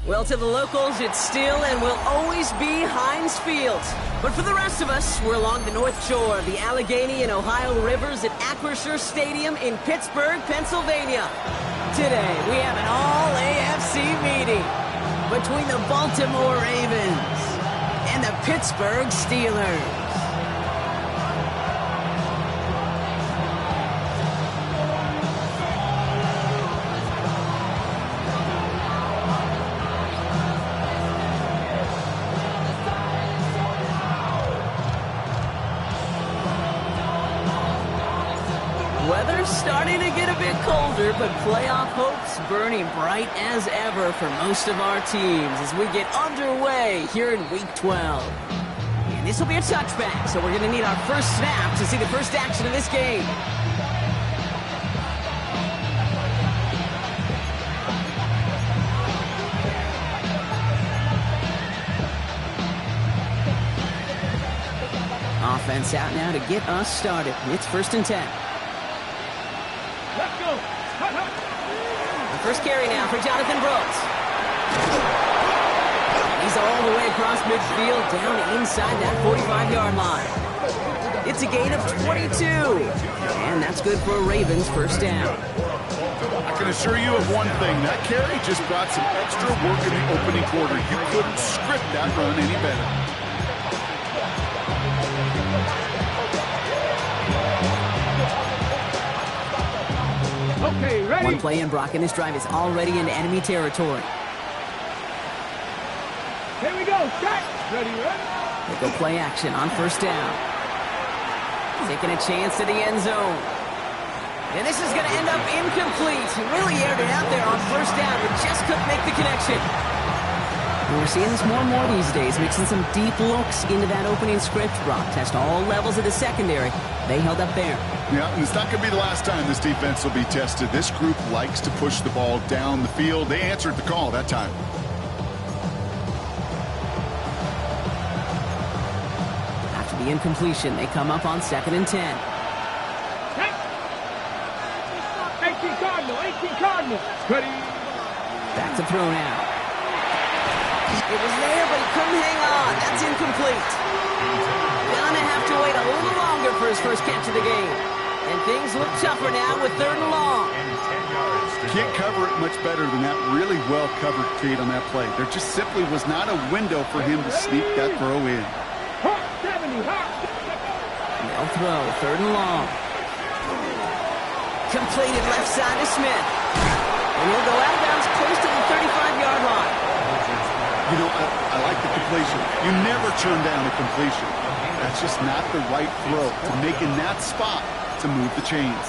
Well, to the locals, it's still and will always be Heinz Field. But for the rest of us, we're along the north shore of the Allegheny and Ohio rivers at Acrisure Stadium in Pittsburgh, Pennsylvania. Today, we have an all-AFC meeting between the Baltimore Ravens and the Pittsburgh Steelers. Weather's starting to get a bit colder, but playoff hopes burning bright as ever for most of our teams as we get underway here in Week 12. And this will be a touchback, so we're going to need our first snap to see the first action of this game. Offense out now to get us started. It's 1st and 10. Let's go. The first carry now for Jonathan Brooks. He's all the way across midfield, down inside that 45-yard line. It's a gain of 22. And that's good for a Ravens first down. I can assure you of one thing. That carry just brought some extra work in the opening quarter. You couldn't script that run any better. Okay, ready? One play in, Brock, and this drive is already into enemy territory. Here we go. Shot. Ready, ready? They go play action on first down. Taking a chance to the end zone. And this is going to end up incomplete. He really aired it out there on first down, but just couldn't make the connection. And we're seeing this more and more these days, mixing some deep looks into that opening script. Brock test all levels of the secondary. They held up there. Yeah, and it's not going to be the last time this defense will be tested. This group likes to push the ball down the field. They answered the call that time. After the incompletion, they come up on 2nd and 10. 18 Cardinal, 18 Cardinal. Ready? Back to throw now. It was there, but he couldn't hang on. That's incomplete. Gonna have to wait a little longer for his first catch of the game. And things look tougher now with 3rd and long. Can't cover it much better than that really well-covered feed on that play. There just simply was not a window for him to sneak that throw in. Hawk 70, Hawk. They'll throw, 3rd and long. Completed left side to Smith. And he'll go out of bounds close to the 35-yard line. You know, I like the completion. You never turn down a completion. That's just not the right throw to make in that spot to move the chains.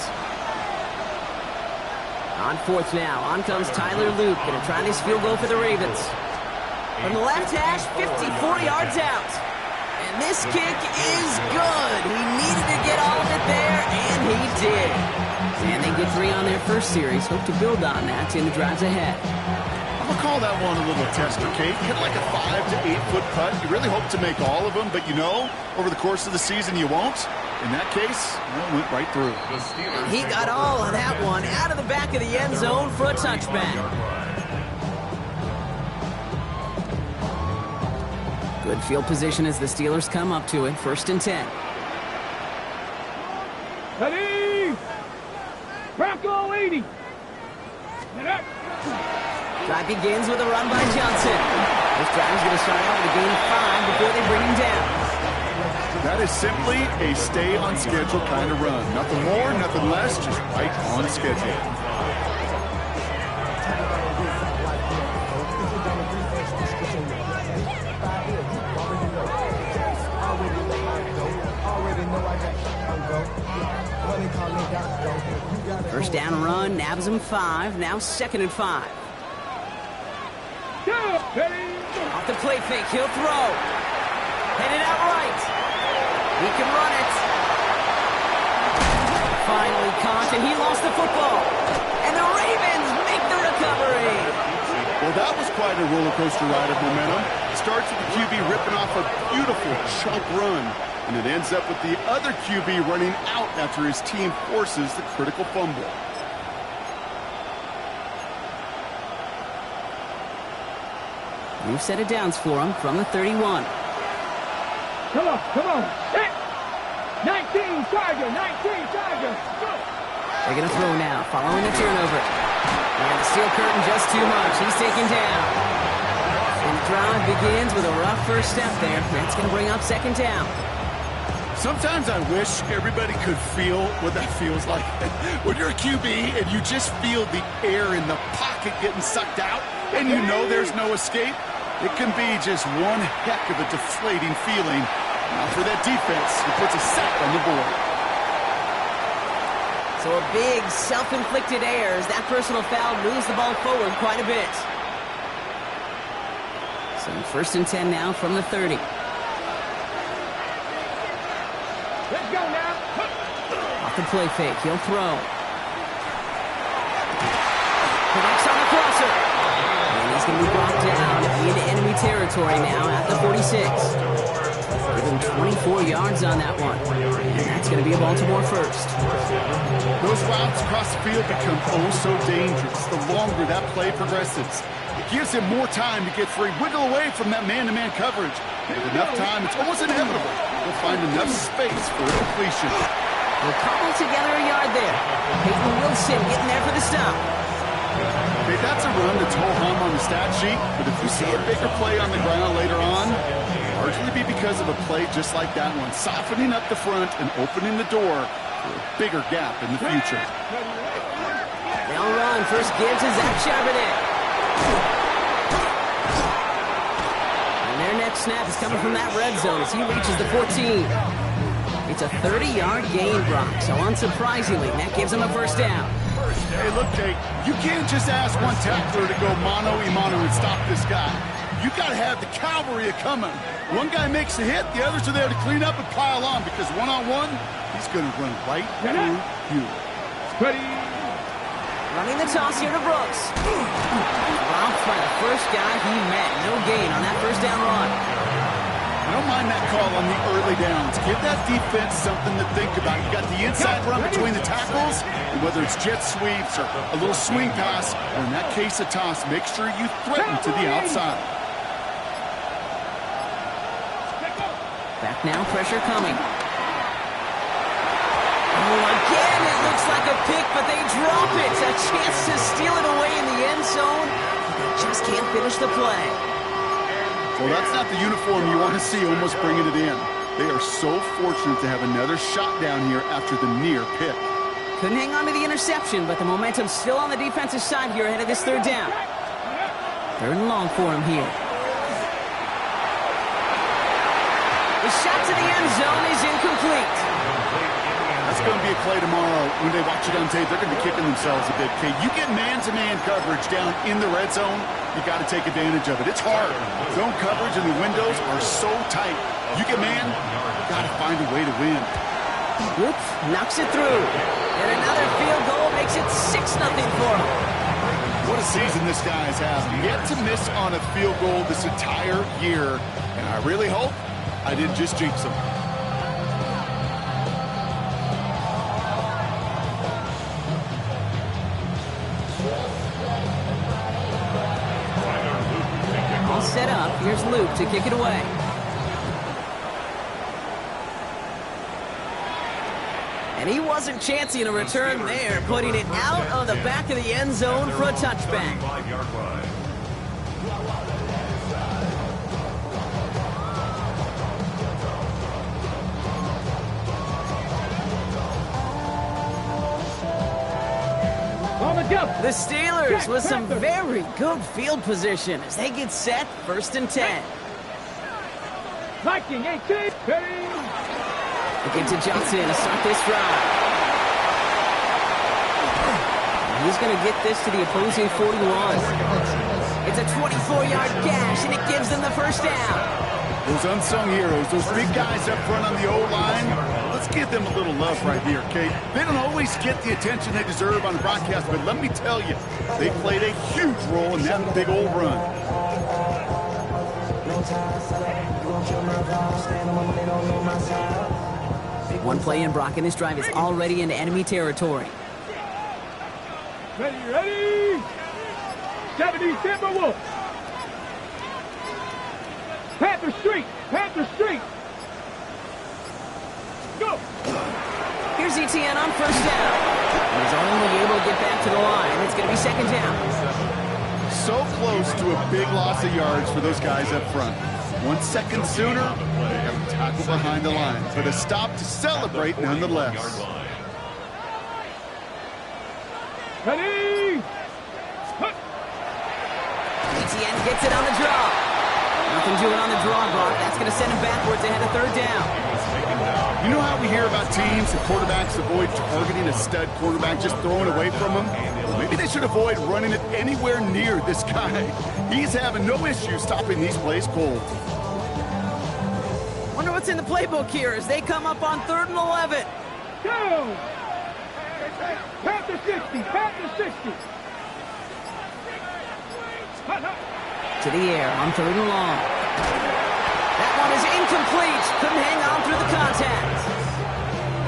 On 4th now, on comes Tyler Luke, going to try this field goal for the Ravens. From the left hash, 54 yards out. And this kick is good. He needed to get all of it there, and he did. And they get 3 on their first series. Hope to build on that in the drives ahead. I'll call that one a little tester, Kate. Hit like a 5 to 8 foot putt. You really hope to make all of them, but you know, over the course of the season, you won't. In that case, it went right through. And he got all of that one out of the back of the end zone for a touchback. Good field position as the Steelers come up to it. 1st and 10. Ready? Bronco 80. Get up. Drive begins with a run by Johnson. This drive is going to start out with a gain of 5 before they bring him down. That is simply a stay-on-schedule kind of run. Nothing more, nothing less, just right on schedule. First down run, nabs him 5. Now 2nd and 5. Off the play fake, he'll throw. Headed out right. He can run it. Finally caught, and he lost the football. And the Ravens make the recovery. Well, that was quite a roller coaster ride of momentum. It starts with the QB ripping off a beautiful chunk run, and it ends up with the other QB running out after his team forces the critical fumble. New set of downs for him from the 31. Come on, come on. Hit. 19, Charger, 19, Charger. Go. They're going to throw now, following the turnover. And the steel curtain just too much. He's taken down. And the drive begins with a rough first step there. That's going to bring up second down. Sometimes I wish everybody could feel what that feels like. When you're a QB and you just feel the air in the pocket getting sucked out and you know there's no escape, it can be just one heck of a deflating feeling. Now for that defense, it puts a sack on the board. So a big self-inflicted error as that personal foul moves the ball forward quite a bit. So first and 10 now from the 30. Let's go now. Off the play fake, he'll throw. Connects on the crosser. And he's going to be brought down into enemy territory now at the 46. Give him 24 yards on that one. And that's going to be a Baltimore first. Those routes across the field become oh so dangerous the longer that play progresses. It gives him more time to get free, wiggle away from that man-to-man coverage. And with enough time, it's almost inevitable. He'll find enough space for a completion. They'll cobble together a yard there. Peyton Wilson getting there for the stop. Okay, that's a run that's ho-hum on the stat sheet, but if you see a bigger play on the ground later on, largely be because of a play just like that one, softening up the front and opening the door for a bigger gap in the future. They'll run. First give to Zach Charbonnet. Their next snap is coming from that red zone as he reaches the 14. It's a 30-yard gain, Brock, so unsurprisingly, that gives him a first down. Hey, look, Jake, you can't just ask one tackler to go mano-a-mano and stop this guy. You got to have the cavalry coming. One guy makes a hit, the others are there to clean up and pile on because one-on-one, he's going to run right through you. Ready. Running the toss here to Brooks. Ralph by the first guy he met. No gain on that first down run. I don't mind that call on the early downs. Give that defense something to think about. You got the inside run between the tackles, and whether it's jet sweeps or a little swing pass, or in that case a toss, make sure you threaten to the outside. Back now, pressure coming. Oh, again, it looks like a pick, but they drop it. A chance to steal it away in the end zone. They just can't finish the play. Well, that's not the uniform you want to see almost bringing it in. They are so fortunate to have another shot down here after the near pick. Couldn't hang on to the interception, but the momentum's still on the defensive side here ahead of this third down. Third and long for him here. The shot to the end zone is incomplete. That's going to be a play tomorrow. When they watch it on tape, they're going to be kicking themselves a bit. Okay, you get man-to-man coverage down in the red zone, you got to take advantage of it. It's hard. Zone coverage and the windows are so tight. You get man, you got to find a way to win. Whoops, knocks it through. And another field goal makes it 6-0 for him. What a season this guy has had. Yet to miss on a field goal this entire year. And I really hope I didn't just jinx him. All set up. Here's Luke to kick it away. And he wasn't chancing a return there, putting it out of the back of the end zone for a touchback. The Steelers with some very good field position as they get set, 1st and 10. Viking 18. Again to Johnson to start this drive. He's going to get this to the opposing 41. It's a 24-yard gash, and it gives them the first down. Those unsung heroes, those big guys up front on the O-line, let's give them a little love right here, okay? They don't always get the attention they deserve on the broadcast, but let me tell you, they played a huge role in that big old run. One play in Brock, and this drive is already into enemy territory. Ready, ready. 70 Timberwolves. Panther Street! Panther Street! Go! Here's ETN on first down. And he's only able to get back to the line. It's going to be second down. So close to a big loss of yards for those guys up front. 1 second sooner, they have a tackle behind the line. But a stop to celebrate nonetheless. Ready! ETN gets it on the draw. Nothing doing on the draw, Brock. That's going to send him backwards ahead of third down. You know how we hear about teams and quarterbacks avoid targeting a stud quarterback, just throwing away from him? Well, maybe they should avoid running it anywhere near this guy. He's having no issue stopping these plays cold. Wonder what's in the playbook here as they come up on 3rd and 11. Go! Panther 60! Panther 60! To the air on 3rd and long. That one is incomplete. Couldn't hang on through the contact.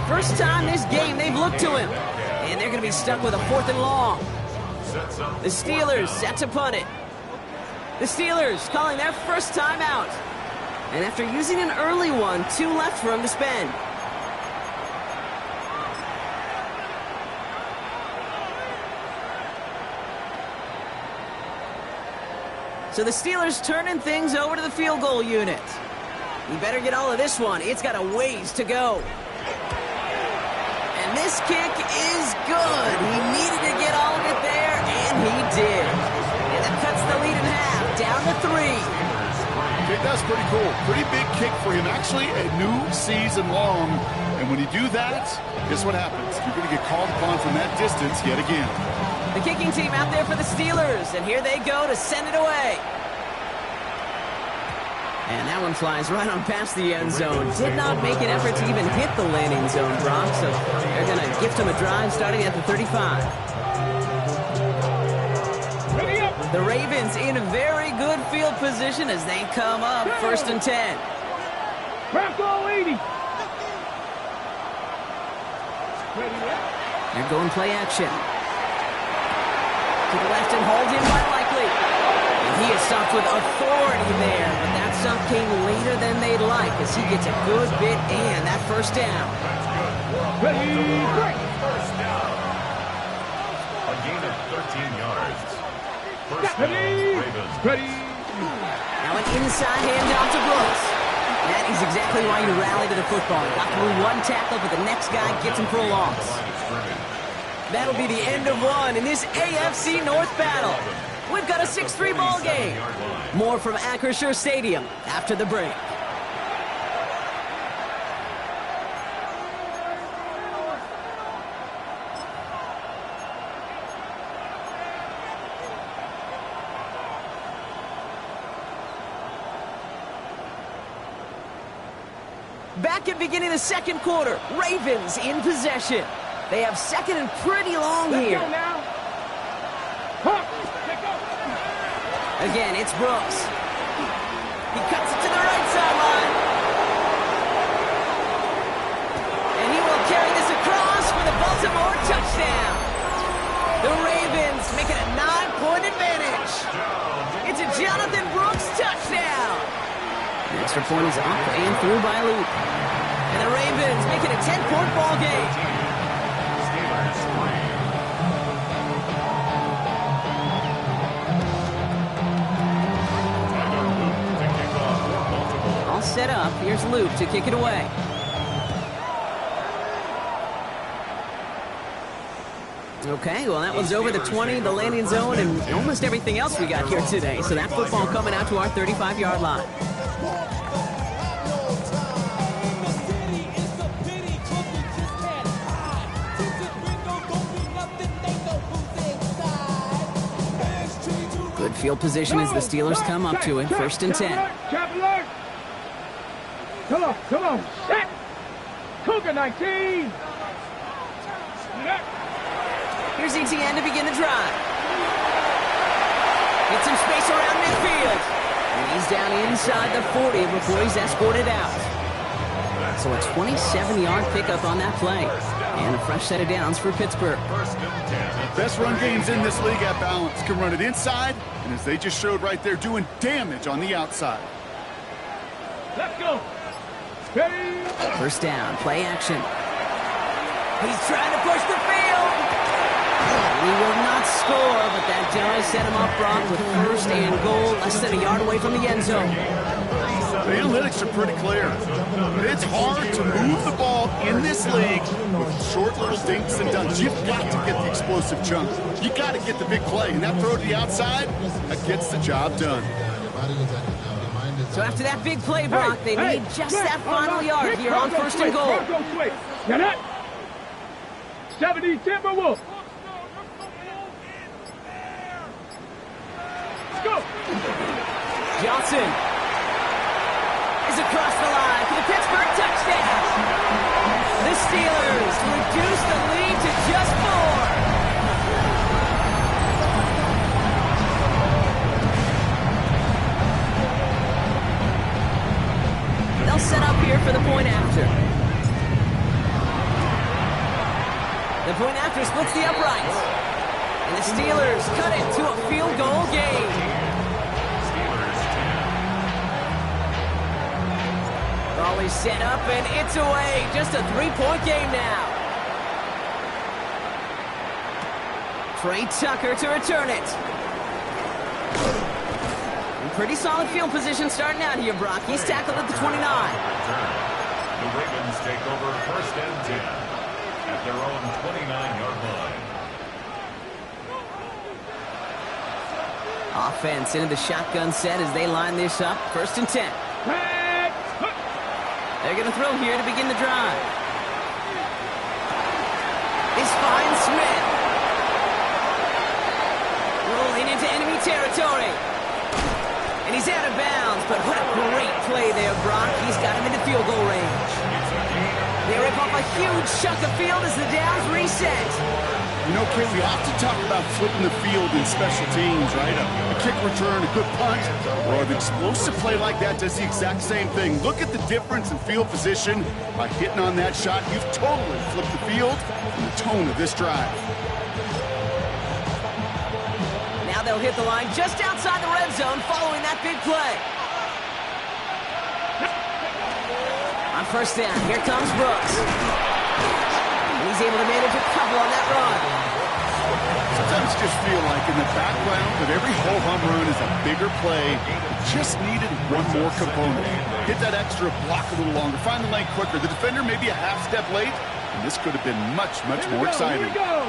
First time this game they've looked to him. And they're going to be stuck with a 4th and long. The Steelers set to punt it. The Steelers calling their first time out. And after using an early one, 2 left for him to spend. So the Steelers turning things over to the field goal unit. You better get all of this one. It's got a ways to go. And this kick is good. He needed to get all of it there, and he did. And that cuts the lead in half, down to 3. Okay, that's pretty cool. Pretty big kick for him. Actually, a new season long. And when you do that, guess what happens? You're going to get called upon from that distance yet again. The kicking team out there for the Steelers, and here they go to send it away. And that one flies right on past the end zone. Did not make an effort to even hit the landing zone, Brock, so they're going to gift him a drive starting at the 35. The Ravens in a very good field position as they come up 1st and 10. Bronco 80! They're going play action. To the left and hold him quite likely. And he is stopped with authority there, but that stop came later than they'd like as he gets a good bit and that first down. Ready, break! First down. A gain of 13 yards. First down, Ravens. Ready! Now an inside handoff to Brooks. That is exactly why you rally to the football. Got through one tackle, but the next guy gets him for a loss. That'll be the end of one in this AFC North battle. We've got a 6-3 ball game. More from Acrisure Stadium after the break. Back at beginning of the second quarter, Ravens in possession. They have 2nd and pretty long here. Let's go now. Again, it's Brooks. He cuts it to the right sideline. And he will carry this across for the Baltimore touchdown. The Ravens make it a 9-point advantage. It's a Jonathan Brooks touchdown. The extra point is up and through by Luke. And the Ravens make it a 10-point ball game. All set up. Here's Luke to kick it away. Okay, well, that one's over the 20, the landing zone, and almost everything else we got here today. So that football coming out to our 35-yard line. Good field position as the Steelers come up to it. 1st and 10. Come on. Set. Cougar 19. Here's ETN to begin the drive. Get some space around midfield. And he's down inside the 40 before he's escorted out. So a 27-yard pickup on that play. And a fresh set of downs for Pittsburgh. Best run games in this league at balance. Can run it inside, and as they just showed right there, doing damage on the outside. Let's go. Ready? First down, play action. He's trying to push the field. He will not score, but that does set him up, Brock, with first and goal, less than a yard away from the end zone. The analytics are pretty clear. It's hard to move the ball in this league with short little dinks and dunks. You've got to get the explosive chunk. You got to get the big play, and that throw to the outside, that gets the job done. So after that big play, Brock, they need just that final yard here on first and goal. Get that? 70 Timberwolves. Let's go. Johnson is across the line for the Pittsburgh touchdown. The Steelers reduce the lead to just 4. They'll set up here for the point after. The point after splits the uprights. And the Steelers cut it to a field goal game. Ball is set up and it's away. Just a 3-point game now. Trey Tucker to return it. Pretty solid field position starting out here, Brock. He's tackled at the 29. The Ravens take over first and 10 at their own 29-yard line. Offense into the shotgun set as they line this up. First and 10. They're going to throw here to begin the drive. This finds Smith. Rolling into enemy territory. And he's out of bounds, but what a great play there, Brock. He's got him into field goal range. They rip off a huge chunk of field as the downs reset. You know, Kate, we often talk about flipping the field in special teams, right? A kick return, a good punt, or an explosive play like that does the exact same thing. Look at the difference in field position. By hitting on that shot, you've totally flipped the field and the tone of this drive. Now they'll hit the line just outside the red zone following that big play. On first down, here comes Brooks. He's able to manage a couple on that run. Sometimes you just feel like in the background of every ho-hum run is a bigger play. Just needed one more component. Hit that extra block a little longer. Find the lane quicker. The defender may be a half step late, and this could have been much, much more exciting. Here we go.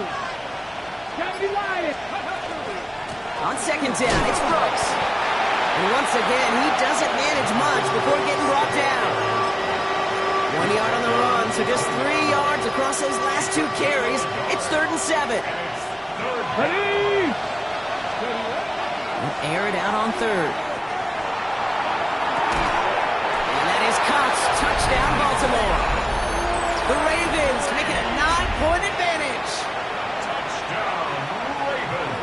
Kennedy Lion. On second down, it's Brooks. And once again, he doesn't manage much before getting brought down. 1 yard on the run, so just 3 yards across those last 2 carries. It's 3rd and 7. Ready? We'll air it out on 3rd. And that is Cox. Touchdown, Baltimore. The Ravens make it a 9-point advantage.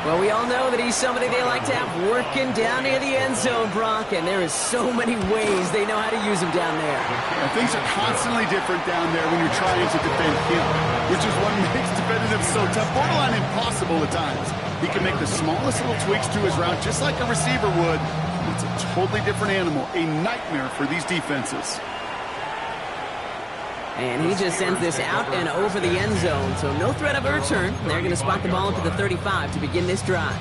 Well, we all know that he's somebody they like to have working down near the end zone, Brock, and there is so many ways they know how to use him down there. Yeah, things are constantly different down there when you're trying to defend him, which is what makes defending him so tough, borderline impossible at times. He can make the smallest little tweaks to his route just like a receiver would. It's a totally different animal, a nightmare for these defenses. And he just sends this out and over the end zone, so no threat of a return. They're going to spot the ball up to the 35 to begin this drive.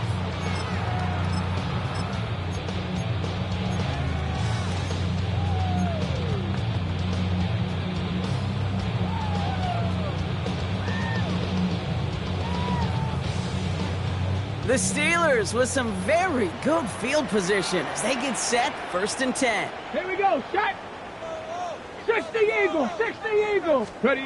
The Steelers with some very good field position as they get set, 1st and 10. Here we go. Set. 60 Eagles. 60 Eagles. Ready?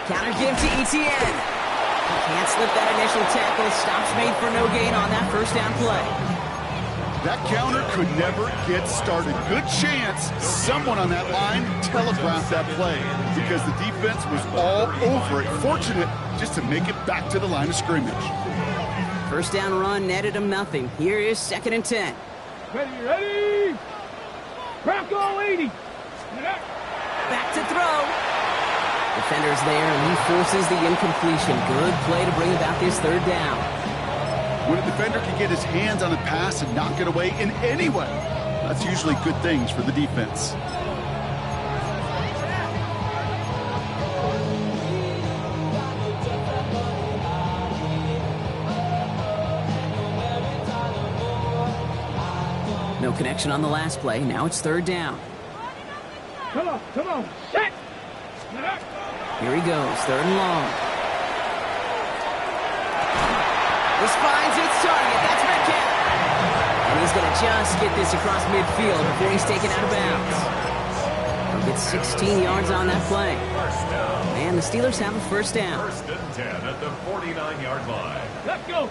Counter give to Etienne. He can't slip that initial tackle. Stops made for no gain on that first down play. That counter could never get started. Good chance someone on that line telegraphed that play because the defense was all over it. Fortunate just to make it back to the line of scrimmage. First down run netted him nothing. Here is 2nd and 10. Ready, ready. Bronco 80. Back to throw. Defender's there, and he forces the incompletion. Good play to bring about this 3rd down. When a defender can get his hands on a pass and knock it away in any way, That's usually good things for the defense. No connection on the last play. Now it's third down. Come on, set! Here he goes, third and long. This finds its target. That's Metcalf. And he's going to just get this across midfield before he's taken out of bounds. He'll get 16 yards on that play. And the Steelers have a first down. First and 10 at the 49-yard line. Let's go!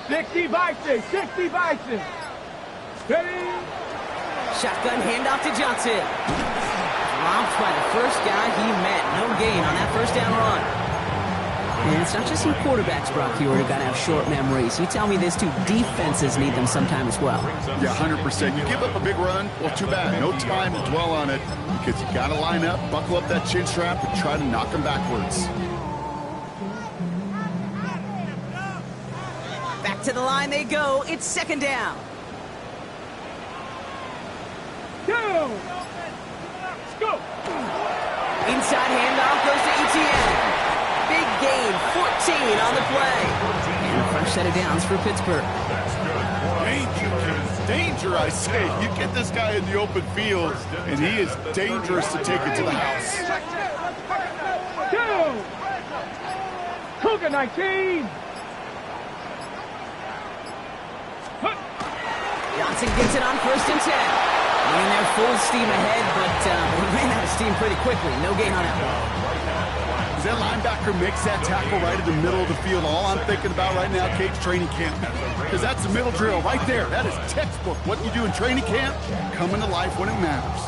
60 Bison, 60 Bison! Ready? Shotgun handoff to Johnson. Dropped by the first guy he met. No gain on that first down run. And it's not just you quarterbacks, Brock Huard, who got to have short memories. You tell me this too, defenses need them sometime as well. Yeah, 100%. You give up a big run, well, too bad. No time to dwell on it because you got to line up, buckle up that chin strap, and try to knock them backwards. Back to the line they go. It's second down. Go! Let's go! Inside handoff goes to Etienne. Big gain, 14 on the play. And a fresh set of downs for Pittsburgh. Danger, I say. You get this guy in the open field, and he is dangerous to take it to the house. Go! Cougar 19! Johnson gets it on first and 10. And they're full steam ahead, but they ran out of steam pretty quickly. No gain on that one. As that linebacker makes that tackle right in the middle of the field, all I'm thinking about right now, Cade's training camp. Because that's the middle drill right there. That is textbook. What you do in training camp, coming to life when it matters.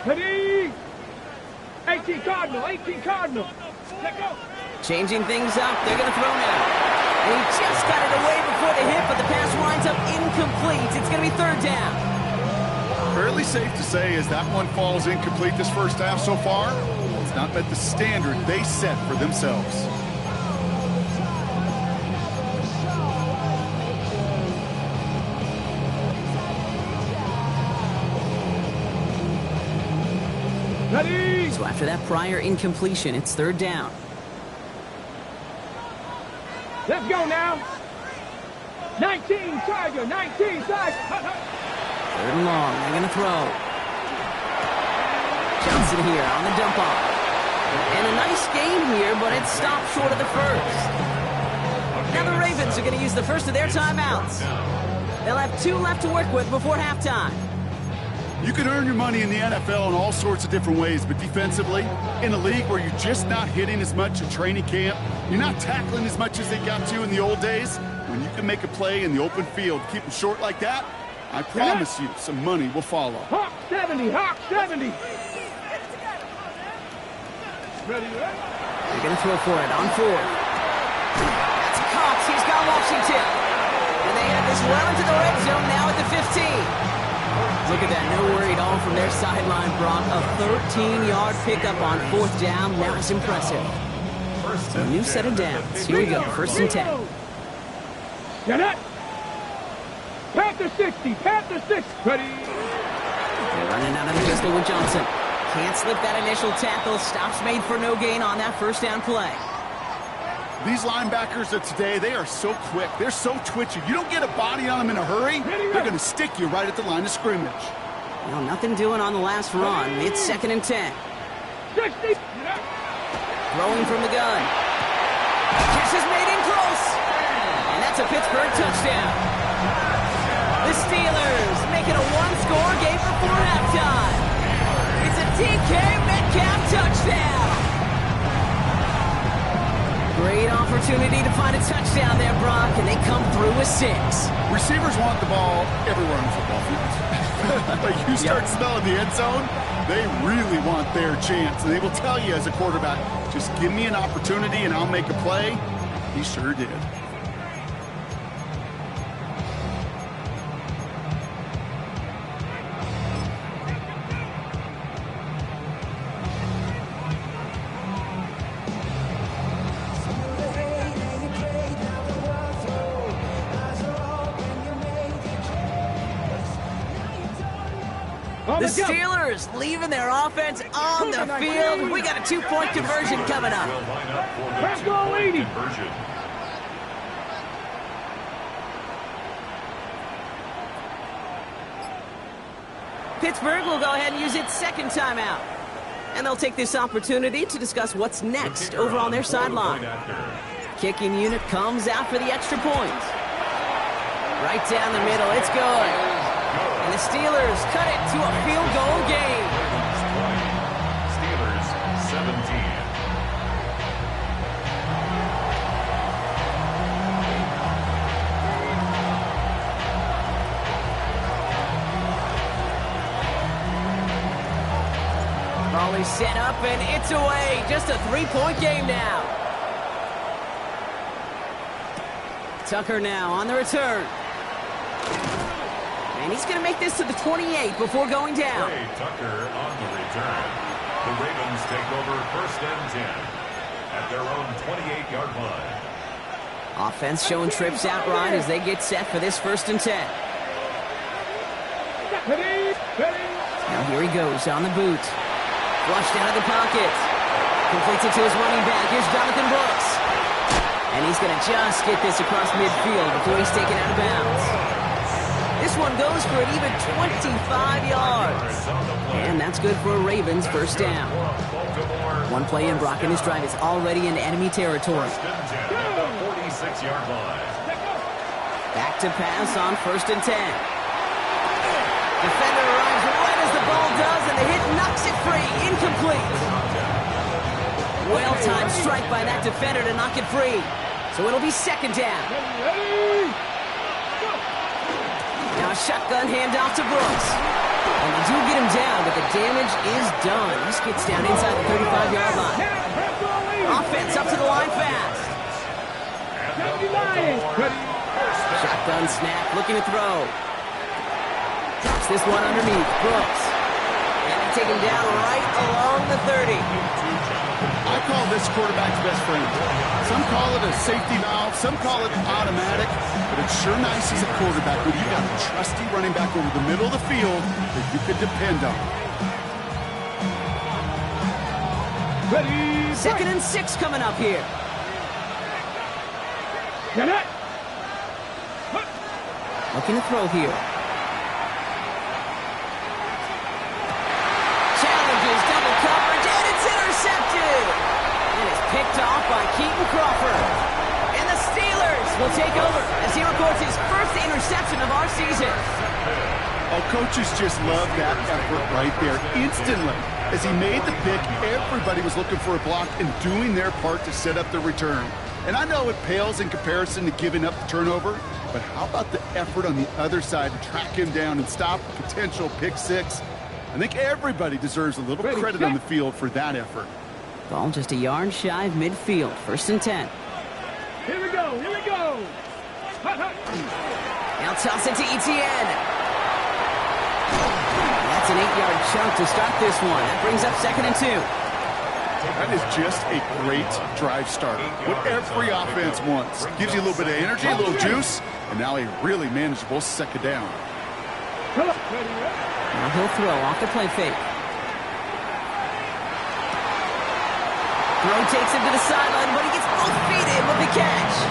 Ready? 18 Cardinal, 18 Cardinal. Let go. Changing things up. They're going to throw now. And he just got it away before the hit, but the pass winds up incomplete. It's going to be third down. Fairly safe to say as that one falls incomplete this first half so far, it's not met the standard they set for themselves. Ready? So after that prior incompletion, it's third down. Let's go now. 19 Tiger, 19 Tiger. Third and long. They're going to throw. Johnson here on the dump off. And a nice game here, but it stopped short of the first. Now the Ravens are going to use the first of their timeouts. They'll have 2 left to work with before halftime. You can earn your money in the NFL in all sorts of different ways, but defensively, in a league where you're just not hitting as much in training camp, you're not tackling as much as they got to in the old days, when you can make a play in the open field, keep them short like that, I promise you some money will follow. Hawk 70, Hawk 70. Ready? They're going to throw for it on 4. That's Cox. He's got Washington. And they have this well into the red zone now at the 15. Look at that, no worry at all from their sideline, Brock. A 13-yard pickup on fourth down. That was impressive. A new set of downs. Here we go, first and 10. Get it. Panther 60, Panther 60. Ready? They're running out of the pistol with Johnson. Can't slip that initial tackle. Stops made for no gain on that first down play. These linebackers of today, they are so quick. They're so twitchy. You don't get a body on them in a hurry, they're going to stick you right at the line of scrimmage. Well, nothing doing on the last run. It's second and 10. 60. Throwing from the gun. Catch is made in close. And that's a Pittsburgh touchdown. The Steelers make it a one-score game before halftime. It's a DK Metcalf touchdown. Great offense. opportunity to find a touchdown there, Brock, and they come through with 6. Receivers want the ball everywhere on the football field. Like you start smelling the end zone, they really want their chance. And they will tell you as a quarterback, just give me an opportunity and I'll make a play. He sure did. The Steelers leaving their offense on the field. We got a 2-point conversion coming up. Will line up for the 2-point conversion. Pittsburgh will go ahead and use its second timeout. And they'll take this opportunity to discuss what's next over on their sideline. Kicking unit comes out for the extra point. Right down the middle, it's good. And the Steelers cut it to a field goal game. Steelers 17. Ball is set up and it's away. Just a 3-point game now. Tucker now on the return. And he's going to make this to the 28 before going down. Ray Tucker on the return. The Ravens take over 1st and 10 at their own 28-yard line. Offense showing trips out right as they get set for this 1st and 10. Now here he goes on the boot. Flushed out of the pocket. Completes it to his running back. Here's Jonathan Brooks. And he's going to just get this across midfield before he's taken out of bounds. This one goes for an even 25 yards. And that's good for a Ravens 1st down. One play in, Brock, and his drive is already into enemy territory. 46-yard line. Back to pass on 1st and 10. Defender arrives right as the ball does, and the hit knocks it free. Incomplete. Well-timed strike by that defender to knock it free. So it'll be 2nd down. Now a shotgun handoff to Brooks. And they do get him down, but the damage is done. He gets down inside the 35-yard line. Offense up to the line fast. Shotgun snap, looking to throw. Drops this one underneath. Brooks. And they take him down right along the 30. I call this quarterback's best friend. Some call it a safety valve, some call it automatic, but it's sure nice as a quarterback when you got a trusty running back over the middle of the field that you can depend on. 2nd and 6 coming up here. Looking to throw here. Challenges, double coverage, and it's intercepted. And it's picked off by Keaton Crawford. And the Steelers will take over as he records his 1st interception of our season. Oh, coaches just love that effort right there. Instantly, as he made the pick, everybody was looking for a block and doing their part to set up the return. And I know it pales in comparison to giving up the turnover, but how about the effort on the other side to track him down and stop a potential pick 6? I think everybody deserves a little credit on the field for that effort. Ball just a yard shy of midfield. 1st and 10. Here we go, here we go. Now toss it to Etienne. That's an 8-yard chunk to start this one. That brings up 2nd and 2. That is just a great drive starter. What every offense wants. Gives you a little bit of energy, a little juice, and now a really manageable 2nd down. Now he'll throw off the play fake. Throw takes him to the sideline, but he gets both feet in with the catch.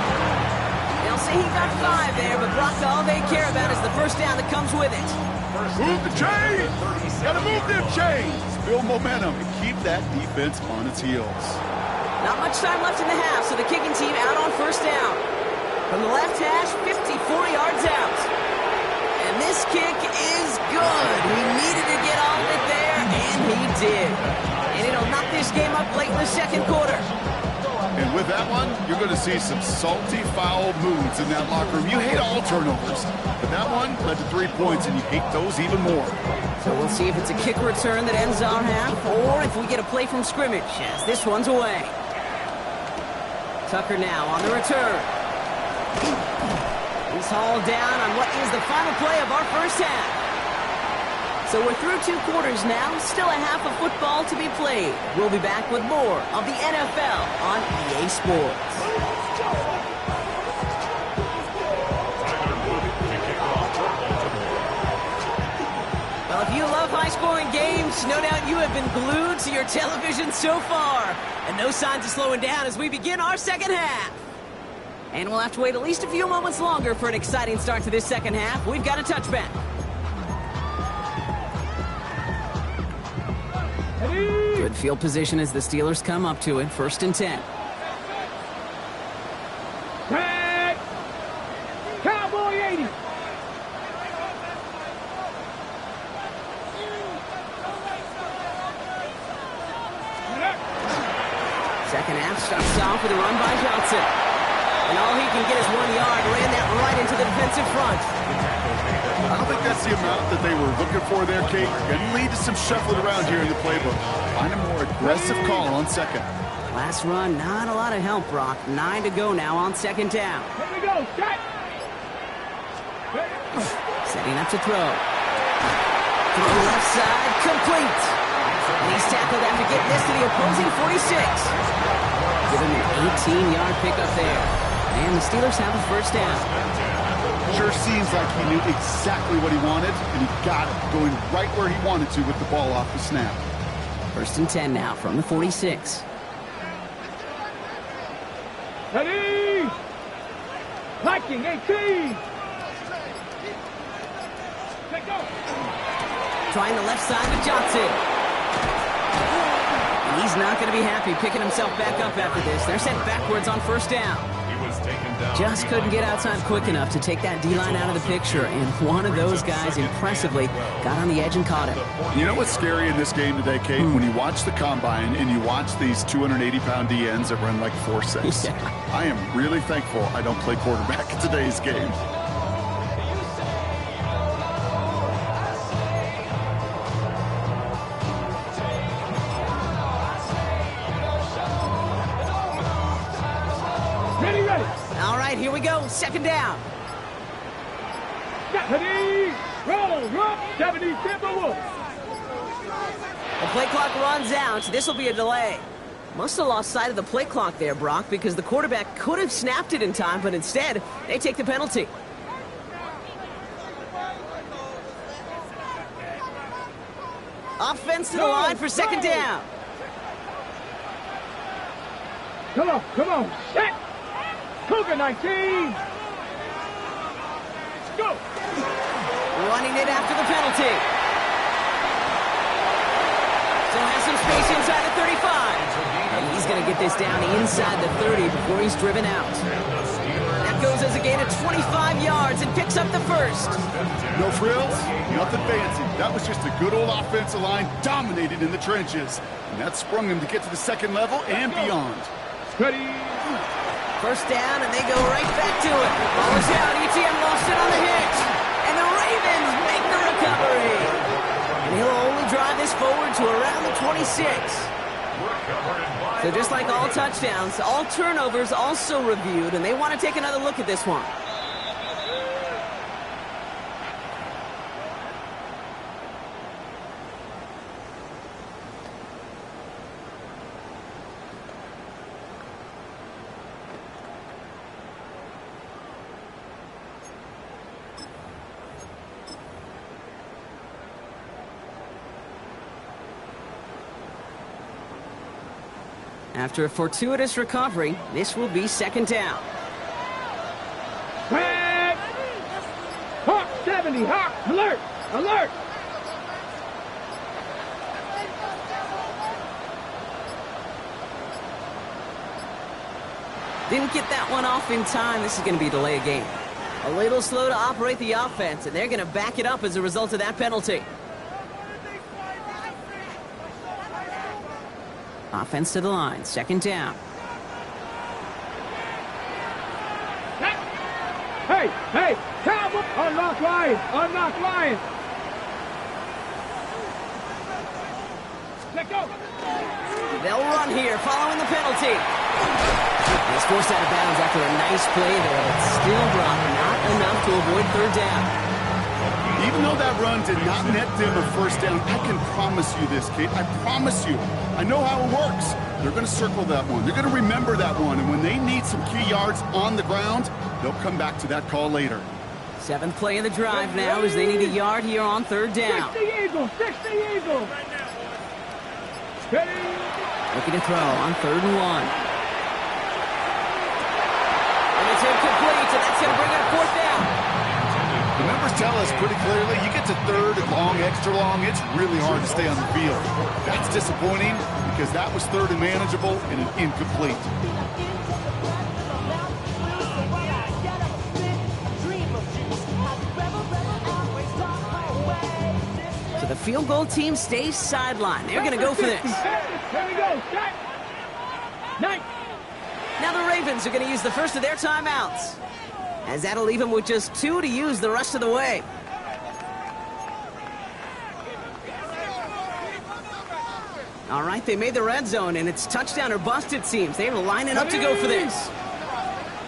They'll say he got 5 there, but Brock, all they care about is the 1st down that comes with it. Move the chains! Gotta move them chains! Build momentum and keep that defense on its heels. Not much time left in the half, so the kicking team out on 1st down. From the left hash, 54 yards out. And this kick is good. He needed to get all of it there, and he did. And it'll knock this game up late in the 2nd quarter. And with that one, you're going to see some salty, foul moods in that locker room. You hate all turnovers, but that one led to 3 points, and you hate those even more. So we'll see if it's a kick return that ends our half, or if we get a play from scrimmage, as this one's away. Tucker now on the return. He's hauled down on what is the final play of our first half. So we're through 2 quarters now, still a half of football to be played. We'll be back with more of the NFL on EA Sports. Well, if you love high-scoring games, no doubt you have been glued to your television so far. And no signs of slowing down as we begin our second half. And we'll have to wait at least a few moments longer for an exciting start to this second half. We've got a touchback. Good field position as the Steelers come up to it. 1st and 10. Tag! Cowboy 80! Second half starts off with a run by Johnson. And all he can get is 1 yard. Ran that right into the defensive front. I don't think that's the amount that they were looking for there, Kate. Going to lead to some shuffling around here in the playbook. Find a more aggressive call on second. Last run, not a lot of help, Brock. 9 to go now on 2nd down. Here we go, set! Setting up to throw. Throw left side, complete. And he's tackled after getting this to the opposing 46. Give him an 18-yard pickup there. And the Steelers have a 1st down. Sure seems like he knew exactly what he wanted, and he got it, going right where he wanted to with the ball off the snap. 1st and 10 now from the 46. Ready! Viking 18! Let go! Trying the left side with Johnson. And he's not going to be happy picking himself back up after this. They're sent backwards on 1st down. Just couldn't get outside quick enough to take that D-line out of the picture, and one of those guys impressively got on the edge and caught him. You know what's scary in this game today, Kate? When you watch the combine and you watch these 280-pound DNs that run like 4.6. Yeah. I am really thankful I don't play quarterback in today's game. All right, here we go. 2nd down. Ready! Roll! 70 Timberwolves! The play clock runs out. This will be a delay. Must have lost sight of the play clock there, Brock, because the quarterback could have snapped it in time, but instead, they take the penalty. Offense to the line for 2nd down. Come on, set! Cougar 19! Go! Running it after the penalty. Still has some space inside the 35. And he's going to get this down inside the 30 before he's driven out. That goes as a gain of 25 yards and picks up the 1st. No frills, nothing fancy. That was just a good old offensive line dominated in the trenches. And that sprung them to get to the 2nd level and beyond. Ready! 1st down, and they go right back to it. Ball is out. ETN lost it on the hit. And the Ravens make the recovery. And he'll only drive this forward to around the 26. So just like all touchdowns, all turnovers also reviewed, and they want to take another look at this one. After a fortuitous recovery, this will be 2nd down. Flag! Hawk 70, Hawk, alert, alert! Didn't get that one off in time. This is going to be a delay of game. A little slow to operate the offense, and they're going to back it up as a result of that penalty. Offense to the line, 2nd down. Hey, Cowboy! Unlock Lions! Unlock Lions! Let go! They'll run here, following the penalty. He's forced out of bounds after a nice play there, but still dropped not enough to avoid third down. Even though that run did not net them a first down, I can promise you this, Kate. I promise you. I know how it works. They're going to circle that one. They're going to remember that one. And when they need some key yards on the ground, they'll come back to that call later. Seventh play of the drive now as they need a yard here on third down. 60 Eagles! 60 Eagles! Steady! Looking to throw on 3rd and 1. And it's incomplete, and that's going to bring up 4th down. The numbers tell us pretty clearly, you get to 3rd and long, extra long, it's really hard to stay on the field. That's disappointing because that was 3rd and manageable and an incomplete. So the field goal team stays sidelined. They're going to go for this. Here we go. Set. Night. Now the Ravens are going to use the first of their timeouts, as that'll leave them with just 2 to use the rest of the way. All right, they made the red zone, and it's touchdown or bust, it seems. They're lining up to go for this.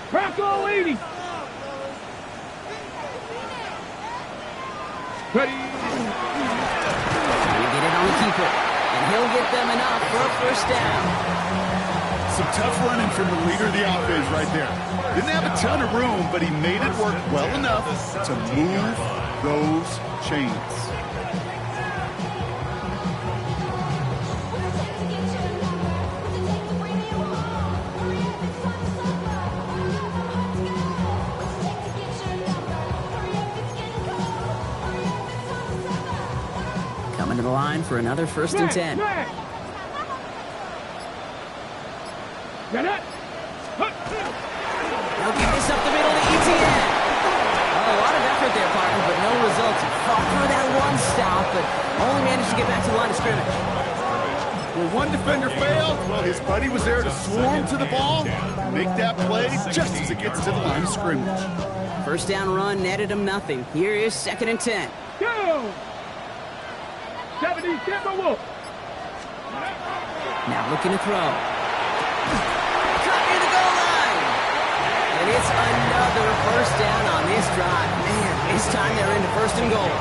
Bronco 80. Ready. Trying to get it on the keeper, and he'll get them enough for a first down. Some tough running from the leader of the offense right there. Didn't have a ton of room, but he made it work well enough to move those chains. Coming to the line for another 1st and 10. Get it. They'll get this up the middle to ETN. Oh, a lot of effort there, partner, but no results. He fought through that one stop, but only managed to get back to the line of scrimmage. When one defender failed, well, his buddy was there to swarm to the ball, make that play just as it gets to the line of scrimmage. First down run netted him nothing. Here is 2nd and 10. Go. 70 Timberwolves. Now looking to throw. Cut near the goal line. And it's another first down on this drive. Man, this time they're into 1st and goal.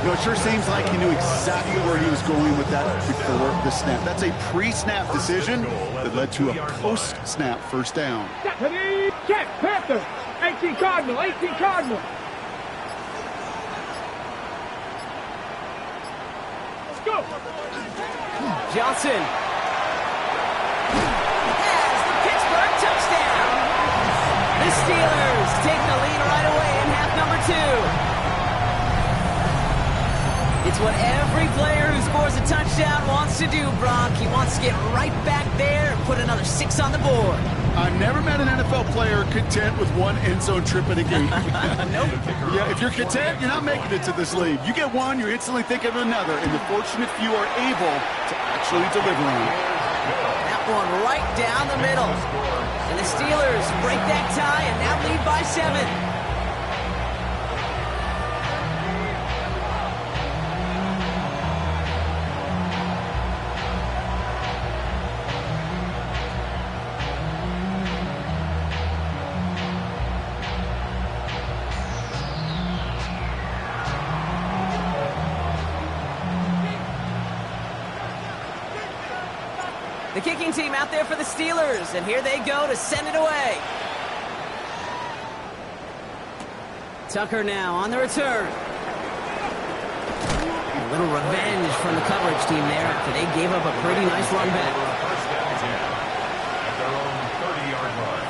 You know, it sure seems like he knew exactly where he was going with that before the snap. That's a pre-snap decision that led to a post-snap first down. Ready. Check. Panther. 18 Cardinal. 18 Cardinal. Go! Johnson has the Pittsburgh touchdown. The Steelers take the lead right away in half number 2. It's what every player who scores a touchdown wants to do, Brock. He wants to get right back there and put another 6 on the board. I've never met an NFL player content with one end zone trip in a game. Nope. Yeah, if you're content, you're not making it to this league. You get one, you're instantly thinking of another, and the fortunate few are able to actually deliver on it. That one right down the middle. And the Steelers break that tie and now lead by 7. The kicking team out there for the Steelers, and here they go to send it away. Tucker now on the return. A little revenge from the coverage team there after they gave up a pretty nice run back. First down and 10 at their own 30-yard line.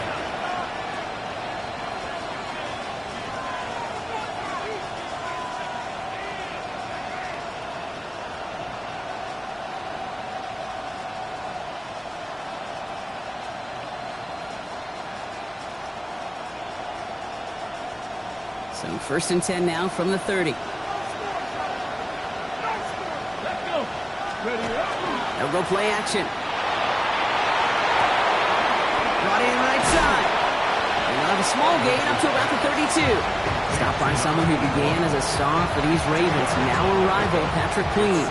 So 1st and 10 now from the 30. Let's go. Ready up. They'll go play action. Brought in right side. they'll have a small gain up to about the 32. Stopped by someone who began as a star for these Ravens, now a rival, Patrick Queen.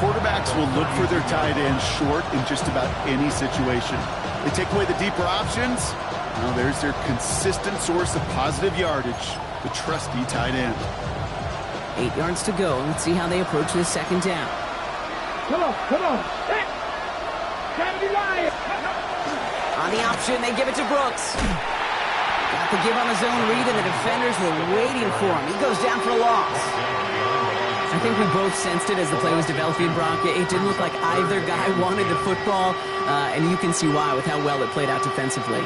Quarterbacks will look for their tight end short in just about any situation. They take away the deeper options. Now there's their consistent source of positive yardage, the trusty tight end. 8 yards to go. Let's see how they approach this second down. Come on, come on. Hey! 70 Lions. On the option, they give it to Brooks. Got the give on his own read, and the defenders were waiting for him. He goes down for a loss. I think we both sensed it as the play was developing, Brock. It didn't look like either guy wanted the football, and you can see why with how well it played out defensively.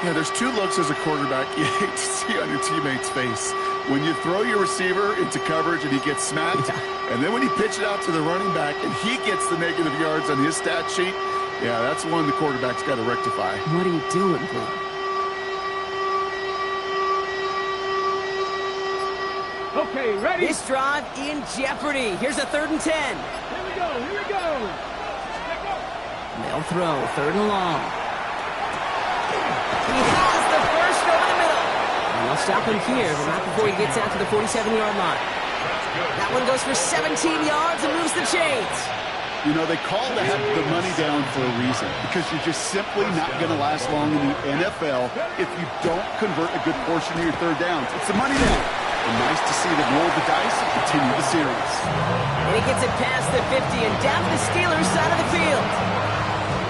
Yeah, there's two looks as a quarterback you hate to see on your teammate's face. When you throw your receiver into coverage and he gets smacked, and then when you pitch it out to the running back and he gets the negative yards on his stat sheet, yeah, that's one the quarterback's got to rectify. What are you doing, bro? Okay, ready? This drive in jeopardy. Here's a 3rd and 10. Here we go, here we go. They'll throw 3rd and long. He has the first over the middle. And they'll stop him here, but not before he gets out to the 47-yard line. That one goes for 17 yards and moves the chains. You know, they call that the money down for a reason, because you're just simply not going to last long in the NFL if you don't convert a good portion of your 3rd downs. It's the money down. And nice to see them roll the dice and continue the series. And he gets it past the 50 and down to the Steelers' side of the field.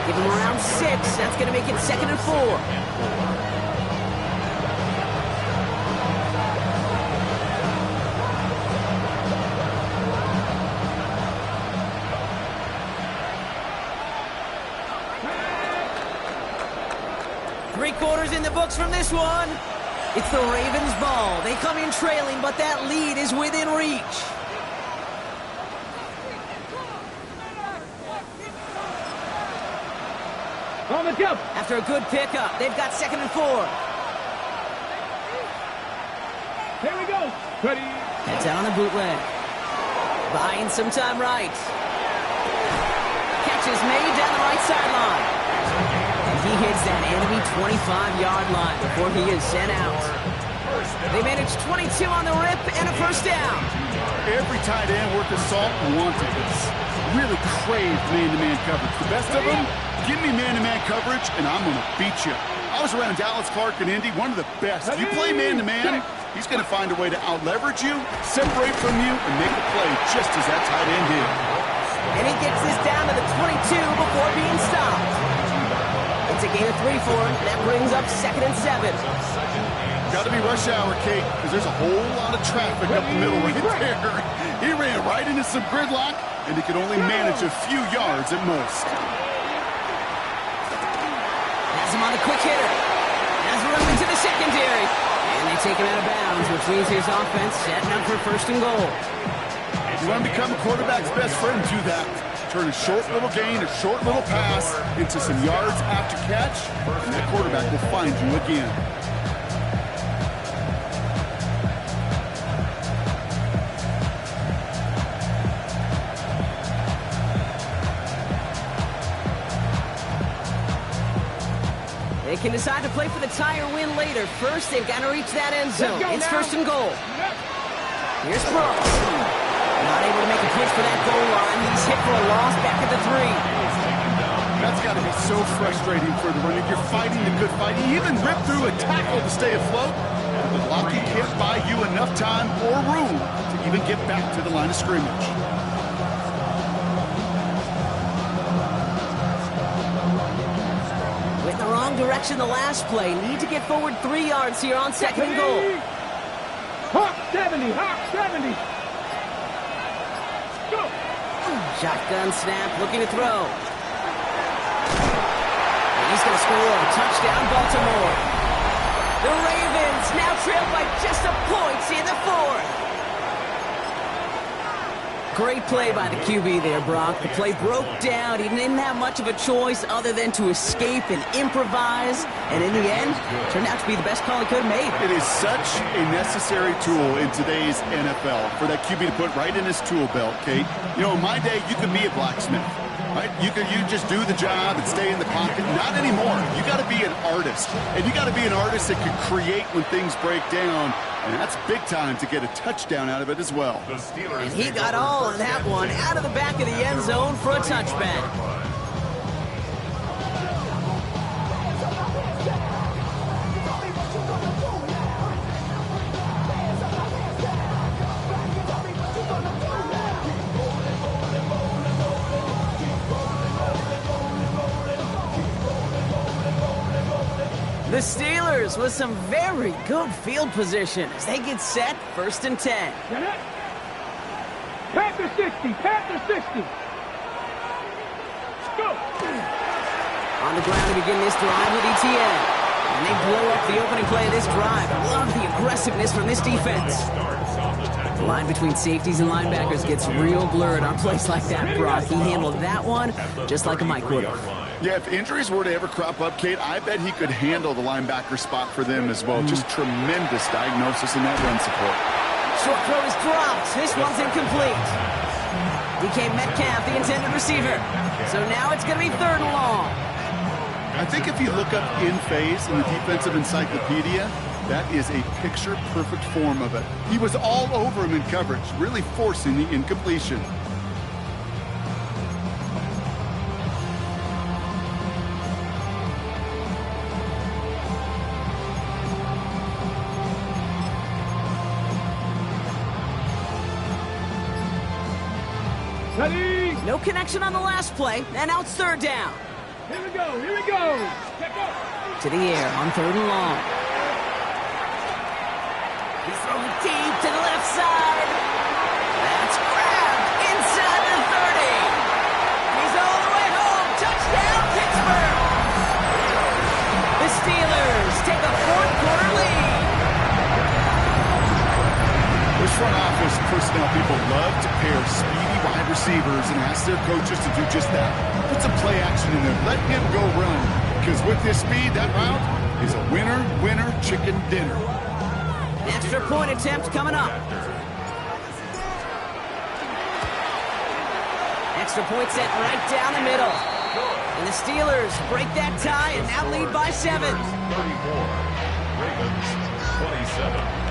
Give him around 6. That's going to make it 2nd and 4. 3 quarters in the books from this one. It's the Ravens' ball. They come in trailing, but that lead is within reach. On the jump. After a good pickup, they've got 2nd and 4. Here we go. Ready. Heads out on a bootleg. Buying some time right. Catch is made down the right sideline. And he hits that enemy 25-yard line before he is sent out. They manage 22 on the rip and a 1st down. Every tight end worth his salt wanted this. Really craved man-to-man coverage. The best of them, give me man-to-man coverage, and I'm going to beat you. I was around Dallas Clark and Indy, one of the best. You play man-to-man, he's going to find a way to out-leverage you, separate from you, and make a play just as that tight end did. And he gets this down to the 22 before being stopped. It's a gain of 3 for him, and that brings up 2nd and 7. Got to be rush hour, Kate, because there's a whole lot of traffic up the middle right there. He ran right into some gridlock, and he could only manage a few yards at most. Has him on the quick hitter. Has room into the secondary. And they take him out of bounds, which means his offense setting up for 1st and goal. You want to become a quarterback's best friend, do that. Turn a short little gain, a short little pass into some yards after catch, and that quarterback will find you again. They can decide to play for the tie or win later. First, they've got to reach that end zone. It's 1st and goal. Here's Brooks. Not able to make a push for that goal line. He's hit for a loss back at the 3. That's got to be so frustrating for the runner. You're fighting the good fight. He even ripped through a tackle to stay afloat. But the blocking can't buy you enough time or room to even get back to the line of scrimmage. Went in the wrong direction the last play. Need to get forward 3 yards here on 2nd and goal. Hawk 70, Hawk 70. Go. Shotgun snap, looking to throw. And he's going to score a touchdown, Baltimore. The Ravens now trail by just a point in the 4th. Great play by the QB there, Brock. The play broke down. He didn't have much of a choice other than to escape and improvise. And in the end, turned out to be the best call he could have made. It is such a necessary tool in today's NFL for that QB to put right in his tool belt, Kate. You know, in my day, you could be a blacksmith. Right? You just do the job and stay in the pocket. Not anymore. You got to be an artist. And you got to be an artist that can create when things break down. And that's big time to get a touchdown out of it as well. And he got all of that one out of the back of the end zone for a touchback. The Steelers with some very good field position as they get set, 1st and 10. Panther 60, Panther 60. Go. On the ground to begin this drive with ETN. And they blow up the opening play of this drive. I love the aggressiveness from this defense. The line between safeties and linebackers gets real blurred on plays like that, Brock. He handled that one just like a Mike would have. Yeah, if injuries were to ever crop up, Kate, I bet he could handle the linebacker spot for them as well. Just tremendous diagnosis in that run support. Short throw is dropped. This one's incomplete. DK Metcalf, the intended receiver. So now it's going to be 3rd and long. I think if you look up in phase in the defensive encyclopedia, that is a picture-perfect form of it. He was all over him in coverage, really forcing the incompletion. Ready? No connection on the last play, and now it's 3rd down. Here we go, here we go. Check up. To the air on 3rd and long. He's throwing deep to the left side. That's grabbed inside the 30. He's all the way home. Touchdown, Pittsburgh. The Steelers take a 4th quarter lead. Those front office personnel people love to pair speedy wide receivers and ask their coaches to do just that. Put some play action in there. Let him go run. Because with this speed, that route is a winner, winner, chicken dinner. Extra point attempt coming up. Extra point set right down the middle. And the Steelers break that tie and now lead by 7. 34. Ravens 27.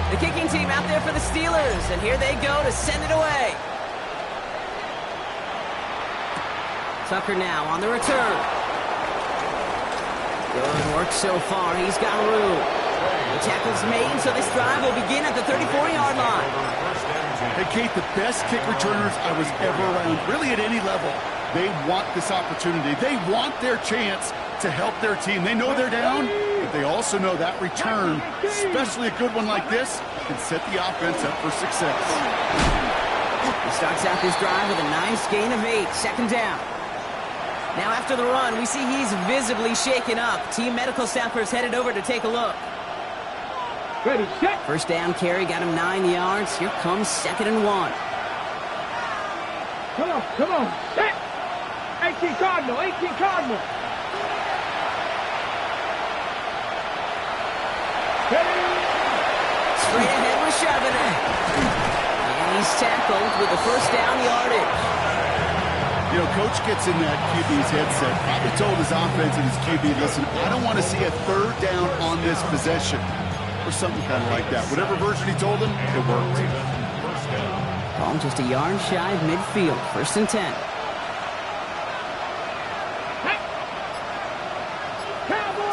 The kicking team out there for the Steelers, and here they go to send it away. Tucker now on the return. Good work so far. He's got room. The tackle's made, so this drive will begin at the 34-yard line. Hey, Kate, the best kick returners I was ever around, really at any level, they want this opportunity. They want their chance to help their team. They know they're down, but they also know that return, especially a good one like this, can set the offense up for success. He starts out this drive with a nice gain of 8, 2nd down. Now after the run, we see he's visibly shaken up. Team medical staffers headed over to take a look. Ready, set. 1st down carry got him 9 yards. Here comes 2nd and 1. Come on, set. 18 Cardinal, 18 Cardinal. Straight ahead with Charbonnet. And he's tackled with the 1st down yardage. You know, Coach gets in that QB's headset. Probably told his offense and his QB, listen, I don't want to see a 3rd down on this possession. Or something kind of like that. Whatever version he told him, it worked. Ball just a yard shy of midfield. 1st and 10.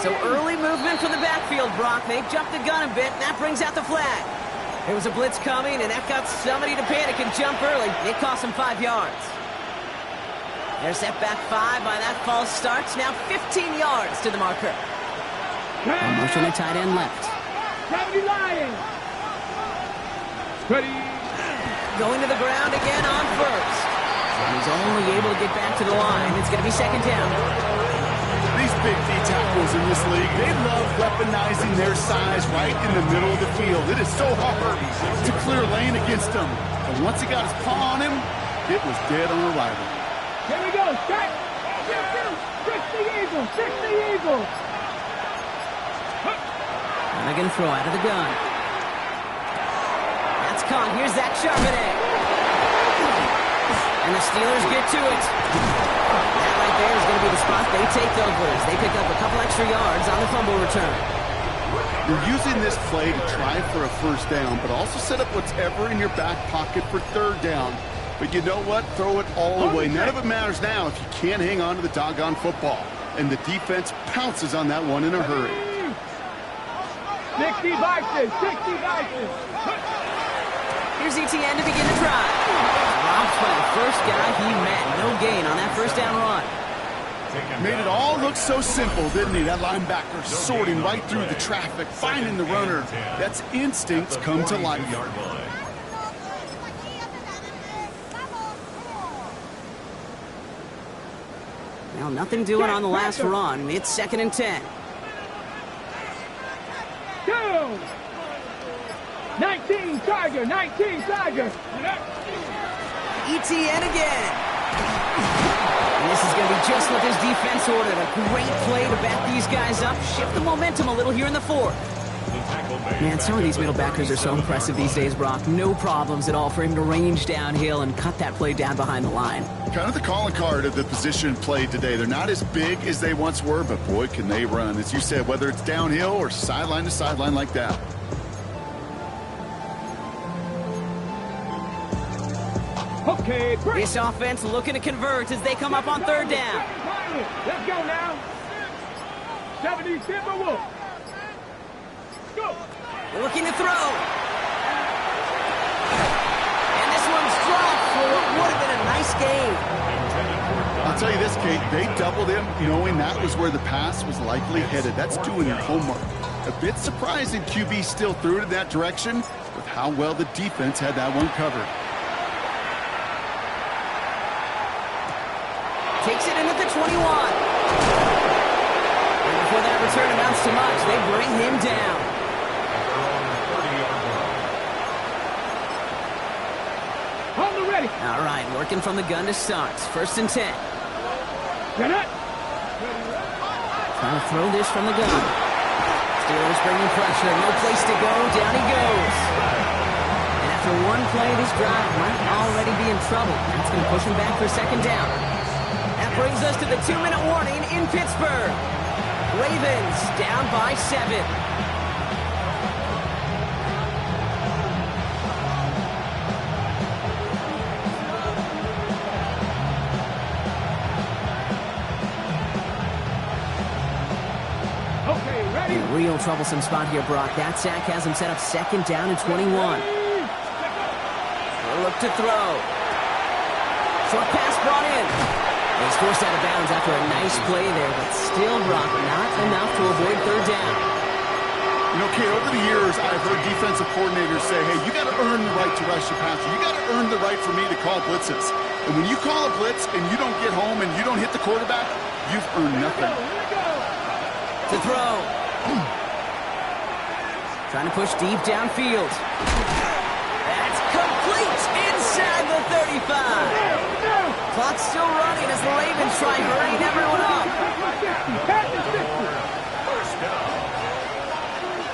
So early movement from the backfield, Brock. They've jumped the gun a bit, and that brings out the flag. There was a blitz coming, and that got somebody to panic and jump early. It cost them 5 yards. They're set back 5 by that false start. Now 15 yards to the marker. A motion at tight end left. 70 Lions. Ready. Going to the ground again on 1st. And he's only able to get back to the line. It's going to be 2nd down. These big D tackles in this league, they love weaponizing their size right in the middle of the field. It is so hard to clear lane against them. And once he got his paw on him, it was dead on arrival. Here we go, set. 6 the Eagles, 6 the Eagles. They're going to throw out of the gun. That's caught. Here's Zach Charbonnet. And the Steelers get to it. That right there is going to be the spot they take over as they pick up a couple extra yards on the fumble return. You're using this play to try for a first down, but also set up whatever in your back pocket for third down. But you know what? Throw it all away. None of it matters now if you can't hang on to the doggone football. And the defense pounces on that one in a hurry. 60 Vikings, 60 Vikings. Here's Etienne to begin the drive. Dropped by the first guy he met. No gain on that first down run. Made it all look so simple, didn't he? That linebacker sorting right through the traffic, finding the runner. That's instincts come to life. Well, nothing doing on the last run. It's 2nd and 10. Go! 19 Tiger, 19 Tiger. Etienne again. And this is going to be just what this defense ordered. A great play to back these guys up. Shift the momentum a little here in the 4th. Man, some of these middle backers are so impressive these days, Brock. No problems at all for him to range downhill and cut that play down behind the line. Kind of the calling card of the position played today. They're not as big as they once were, but boy, can they run. As you said, whether it's downhill or sideline to sideline like that. Okay, break. This offense looking to convert as they come up on 3rd down. Let's go now. 70 Timberwolves. Go. Looking to throw. And this one's dropped for what would have been a nice game. I'll tell you this, Kate, they doubled him knowing that was where the pass was likely headed. That's doing your homework. A bit surprising QB still threw it in that direction with how well the defense had that one covered. Takes it in at the 21. And before that return amounts to much, they bring him down. Hold the ready. All right, working from the gun to start. 1st and 10. Get it. Trying to throw this from the gun. Steelers bringing pressure. No place to go. Down he goes. And after one play, this drive might already be in trouble. That's going to push him back for 2nd down. That brings us to the 2-minute warning in Pittsburgh. Ravens down by 7. Okay, ready. A real troublesome spot here, Brock. That sack has him set up 2nd down and 21. A look to throw. Short pass brought in. He's forced out of bounds after a nice play there, but still, Brock, not enough to avoid 3rd down. You know, Kate, over the years, I've heard defensive coordinators say, hey, you got to earn the right to rush your passer. You got to earn the right for me to call blitzes. And when you call a blitz and you don't get home and you don't hit the quarterback, you've earned nothing. To throw. Trying to push deep downfield. That's complete inside the 35. Clock's still running as the Ravens try hurrying everyone up. First down.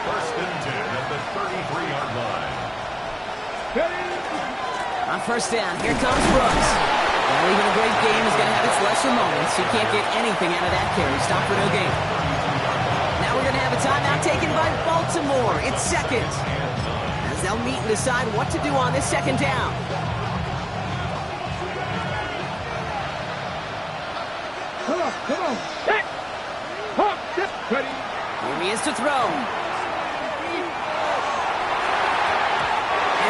1st and 10 at the 33-yard line. On 1st down, here comes Brooks. Well, even a great game is going to have its lesser moments. You can't get anything out of that carry. Stop for no gain. Now we're going to have a timeout taken by Baltimore. It's 2nd. As they'll meet and decide what to do on this 2nd down. Come on. Set. Hop, step, ready. Here he is to throw.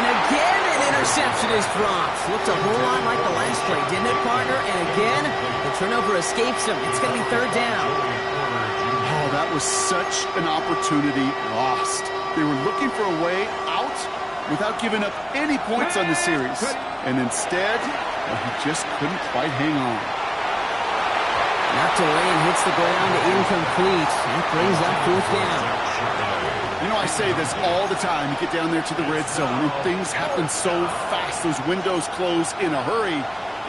And again, an interception is dropped. Looked a whole lot like the last play, didn't it, partner? And again, the turnover escapes him. It's going to be 3rd down. Oh, that was such an opportunity lost. They were looking for a way out without giving up any points on the series. And instead, well, he just couldn't quite hang on. Knocked away and hits the ground incomplete. That brings up 4th down. You know, I say this all the time. You get down there to the red zone and things happen so fast. Those windows close in a hurry.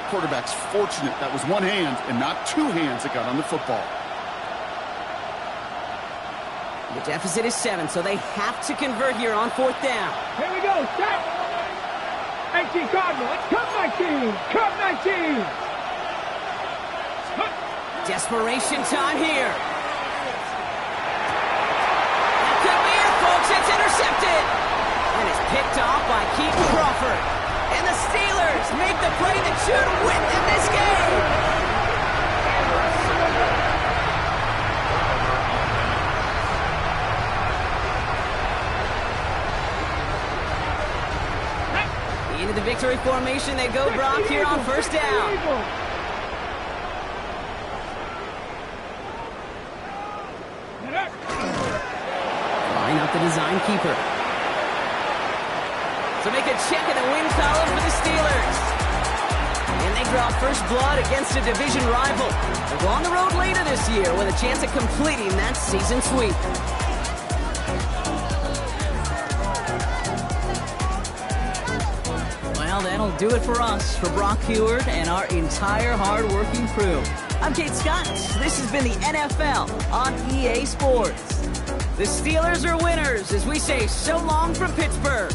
Quarterback's fortunate that was one hand and not two hands that got on the football. The deficit is 7, so they have to convert here on 4th down. Here we go, set! 18 Cardinal, come 19! Come 19! Desperation time here. That could be it, folks. It's intercepted. And it's picked off by Keaton Crawford. And the Steelers make the play that should win them this game. Into the victory formation they go, Brock, here on 1st down. Line up the design keeper. So make a check in the win column for the Steelers. And they draw first blood against a division rival. They'll go on the road later this year with a chance at completing that season sweep. Well, that'll do it for us, for Brock Huard and our entire hard-working crew. I'm Kate Scott. This has been the NFL on EA Sports. The Steelers are winners as we say so long from Pittsburgh.